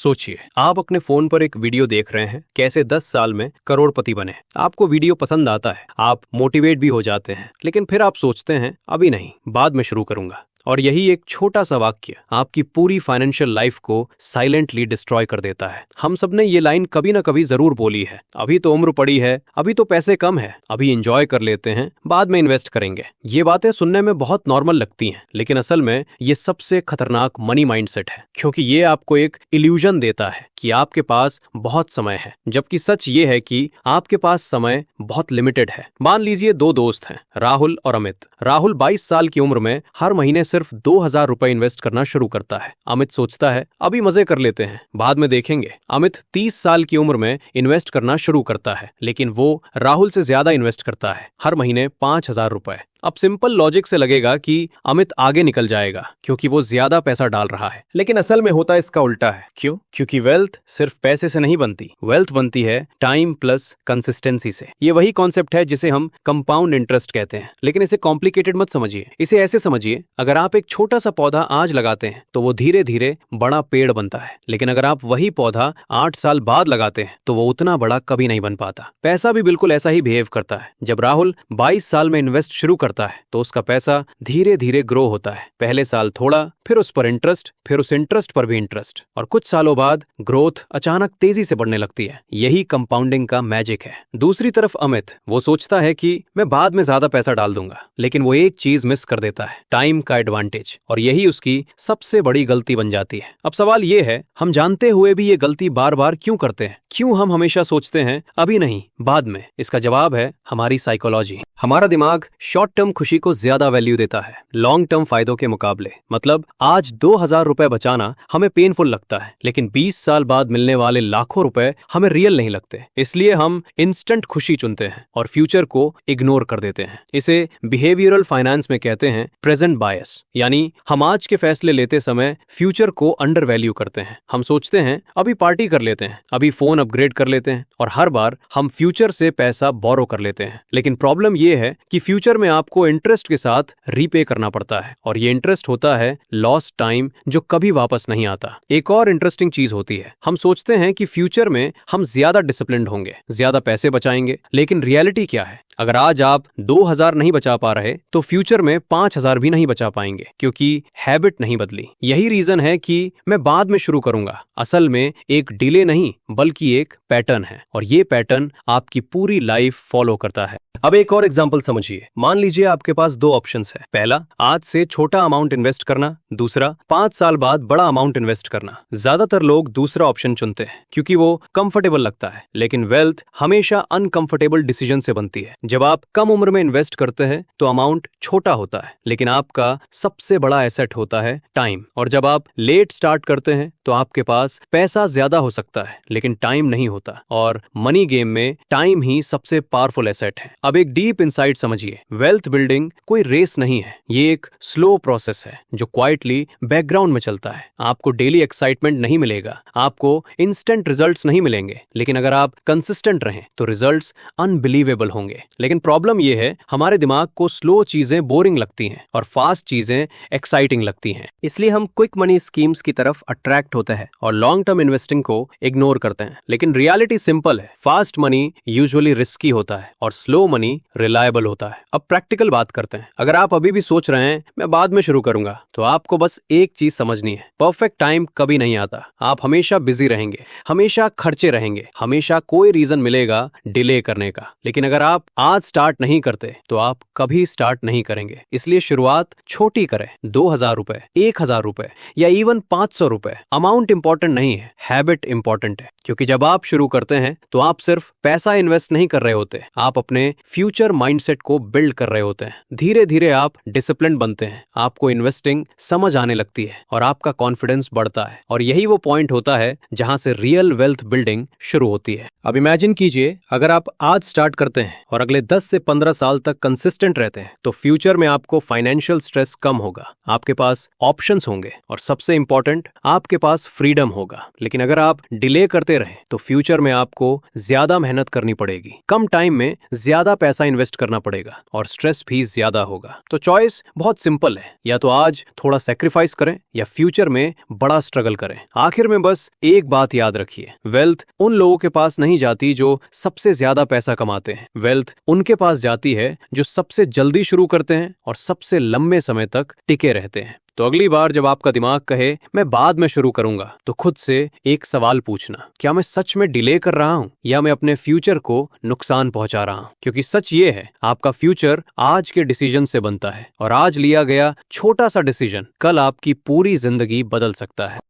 सोचिए, आप अपने फोन पर एक वीडियो देख रहे हैं कैसे 10 साल में करोड़पति बने। आपको वीडियो पसंद आता है, आप मोटिवेट भी हो जाते हैं, लेकिन फिर आप सोचते हैं अभी नहीं, बाद में शुरू करूंगा। और यही एक छोटा सा वाक्य आपकी पूरी फाइनेंशियल लाइफ को साइलेंटली डिस्ट्रॉय कर देता है। हम सब ने ये लाइन कभी ना कभी जरूर बोली है, अभी तो उम्र पड़ी है, अभी तो पैसे कम है, अभी एंजॉय कर लेते हैं, बाद में इन्वेस्ट करेंगे। ये बातें सुनने में बहुत नॉर्मल लगती हैं, लेकिन असल में ये सबसे खतरनाक मनी माइंडसेट है, क्योंकि ये आपको एक इल्यूजन देता है कि आपके पास बहुत समय है, जबकि सच ये है कि आपके पास समय बहुत लिमिटेड है। मान लीजिए दो दोस्त हैं, राहुल और अमित। राहुल 22 साल की उम्र में हर महीने सिर्फ 2000 रुपए इन्वेस्ट करना शुरू करता है। अमित सोचता है अभी मजे कर लेते हैं, बाद में देखेंगे। अमित 30 साल की उम्र में इन्वेस्ट करना शुरू करता है, लेकिन वो राहुल से ज्यादा इन्वेस्ट करता है, हर महीने 5000 रुपए। अब सिंपल लॉजिक से लगेगा कि अमित आगे निकल जाएगा क्योंकि वो ज्यादा पैसा डाल रहा है, लेकिन असल में होता इसका उल्टा है। क्यों? क्योंकि वेल्थ सिर्फ पैसे से नहीं बनती, वेल्थ बनती है टाइम प्लस कंसिस्टेंसी से। ये वही कॉन्सेप्ट है जिसे हम कंपाउंड इंटरेस्ट कहते हैं, लेकिन इसे कॉम्प्लिकेटेड मत समझिए। इसे ऐसे समझिए, अगर आप एक छोटा सा पौधा आज लगाते हैं तो वो धीरे धीरे बड़ा पेड़ बनता है, लेकिन अगर आप वही पौधा 8 साल बाद लगाते हैं तो वो उतना बड़ा कभी नहीं बन पाता। पैसा भी बिल्कुल ऐसा ही बिहेव करता है। जब राहुल 22 साल में इन्वेस्ट शुरू करता है तो उसका पैसा धीरे धीरे ग्रो होता है। पहले साल थोड़ा, फिर उस पर इंटरेस्ट, फिर उस इंटरेस्ट पर भी इंटरेस्ट, और कुछ सालों बाद ग्रोथ अचानक तेजी से बढ़ने लगती है। यही कंपाउंडिंग का मैजिक है। दूसरी तरफ अमित, वो सोचता है कि मैं बाद में ज्यादा पैसा डाल दूंगा, लेकिन वो एक चीज मिस कर देता है, टाइम का एडवांटेज, और यही उसकी सबसे बड़ी गलती बन जाती है। अब सवाल ये है, हम जानते हुए भी ये गलती बार बार क्यों करते हैं? क्यों हम हमेशा सोचते हैं अभी नहीं, बाद में? इसका जवाब है हमारी साइकोलॉजी। हमारा दिमाग शॉर्ट टर्म खुशी को ज्यादा वैल्यू देता है लॉन्ग टर्म फायदों के मुकाबले। मतलब आज 2000 रुपए बचाना हमें पेनफुल लगता है, लेकिन 20 साल बाद मिलने वाले लाखों रुपए हमें रियल नहीं लगते। इसलिए हम इंस्टेंट खुशी चुनते हैं और फ्यूचर को इग्नोर कर देते हैं। इसे बिहेवियरल फाइनेंस में कहते हैं प्रेजेंट बायस, यानी हम आज के फैसले लेते समय फ्यूचर को अंडर वैल्यू करते हैं। हम सोचते हैं अभी पार्टी कर लेते हैं, अभी फोन अपग्रेड कर लेते हैं, और हर बार हम फ्यूचर से पैसा बोरो कर लेते हैं। लेकिन प्रॉब्लम ये है कि फ्यूचर में आपको इंटरेस्ट के साथ रीपे करना पड़ता है, और ये इंटरेस्ट होता है लॉस्ट टाइम, जो कभी वापस नहीं आता। एक और इंटरेस्टिंग चीज होती है, हम सोचते हैं कि फ्यूचर में हम ज्यादा डिसिप्लिन्ड होंगे, ज्यादा पैसे बचाएंगे, लेकिन रियलिटी क्या है? अगर आज आप 2000 नहीं बचा पा रहे तो फ्यूचर में 5000 भी नहीं बचा पाएंगे, क्योंकि हैबिट नहीं बदली। यही रीजन है कि मैं बाद में शुरू करूंगा असल में एक डिले नहीं बल्कि एक पैटर्न है, और ये पैटर्न आपकी पूरी लाइफ फॉलो करता है। अब एक और एग्जांपल समझिए। मान लीजिए आपके पास दो ऑप्शंस है। पहला, आज से छोटा अमाउंट इन्वेस्ट करना। दूसरा, 5 साल बाद बड़ा अमाउंट इन्वेस्ट करना। ज्यादातर लोग दूसरा ऑप्शन चुनते हैं क्योंकि वो कंफर्टेबल लगता है, लेकिन वेल्थ हमेशा अनकंफर्टेबल डिसीजन से बनती है। जब आप कम उम्र में इन्वेस्ट करते हैं तो अमाउंट छोटा होता है, लेकिन आपका सबसे बड़ा एसेट होता है टाइम। और जब आप लेट स्टार्ट करते हैं तो आपके पास पैसा ज्यादा हो सकता है, लेकिन टाइम नहीं होता, और मनी गेम में टाइम ही सबसे पावरफुल एसेट है। अब एक डीप इनसाइट समझिए, वेल्थ बिल्डिंग कोई रेस नहीं है, ये एक स्लो प्रोसेस है जो क्वाइटली बैकग्राउंड में चलता है। आपको डेली एक्साइटमेंट नहीं मिलेगा, आपको इंस्टेंट रिजल्ट्स नहीं मिलेंगे, लेकिन अगर आप कंसिस्टेंट रहें तो रिजल्ट्स अनबिलीवेबल होंगे। लेकिन प्रॉब्लम ये है, हमारे दिमाग को स्लो चीजें बोरिंग लगती हैं और फास्ट चीजें एक्साइटिंग लगती हैं, इसलिए हम क्विक मनी स्कीम्स की तरफ अट्रैक्ट होते हैं और लॉन्ग टर्म इन्वेस्टिंग को इग्नोर करते हैं। लेकिन रियलिटी सिंपल है, फास्ट मनी यूजुअली रिस्की होता है और स्लो मनी रिलायबल होता है। अब प्रैक्टिकल बात करते हैं। अगर आप अभी भी सोच रहे हैं मैं बाद में शुरू करूंगा, तो आपको बस एक चीज समझनी है, परफेक्ट टाइम कभी नहीं आता। आप हमेशा बिजी रहेंगे, हमेशा खर्चे रहेंगे, हमेशा कोई रीजन मिलेगा डिले करने का। लेकिन अगर आप आज स्टार्ट नहीं करते तो आप कभी स्टार्ट नहीं करेंगे। इसलिए शुरुआत छोटी करें, 2000 रुपए, 1000 रुपए या इवन 500 रुपए। अमाउंट इंपॉर्टेंट नहीं है, हैबिट इंपॉर्टेंट है, क्योंकि जब आप शुरू करते हैं तो आप सिर्फ पैसा इन्वेस्ट नहीं कर रहे होते, आप अपने फ्यूचर माइंडसेट को बिल्ड कर रहे होते हैं। धीरे धीरे आप डिसिप्लिन बनते हैं, आपको इन्वेस्टिंग समझ आने लगती है और आपका कॉन्फिडेंस बढ़ता है, और यही वो पॉइंट होता है जहां से रियल वेल्थ बिल्डिंग शुरू होती है। अब इमेजिन कीजिए, अगर आप आज स्टार्ट करते हैं और अगले 10 से 15 साल तक कंसिस्टेंट रहते हैं तो फ्यूचर में आपको फाइनेंशियल स्ट्रेस कम होगा, आपके पास ऑप्शंस होंगे, और सबसे इंपॉर्टेंट, आपके पास फ्रीडम होगा। लेकिन अगर आप डिले करते रहे तो फ्यूचर में आपको ज्यादा मेहनत करनी पड़ेगी, कम टाइम में ज्यादा ज्यादा पैसा इन्वेस्ट करना पड़ेगा और स्ट्रेस भी ज्यादा होगा। तो चॉइस बहुत सिंपल है, या तो आज थोड़ा सेक्रीफाइस करें या फ्यूचर में बड़ा स्ट्रगल करें। आखिर में बस एक बात याद रखिए, वेल्थ उन लोगों के पास नहीं जाती जो सबसे ज्यादा पैसा कमाते हैं, वेल्थ उनके पास जाती है जो सबसे जल्दी शुरू करते हैं और सबसे लंबे समय तक टिके रहते हैं। तो अगली बार जब आपका दिमाग कहे मैं बाद में शुरू करूंगा, तो खुद से एक सवाल पूछना, क्या मैं सच में डिले कर रहा हूं या मैं अपने फ्यूचर को नुकसान पहुंचा रहा हूं? क्योंकि सच ये है, आपका फ्यूचर आज के डिसीजन से बनता है और आज लिया गया छोटा सा डिसीजन कल आपकी पूरी जिंदगी बदल सकता है।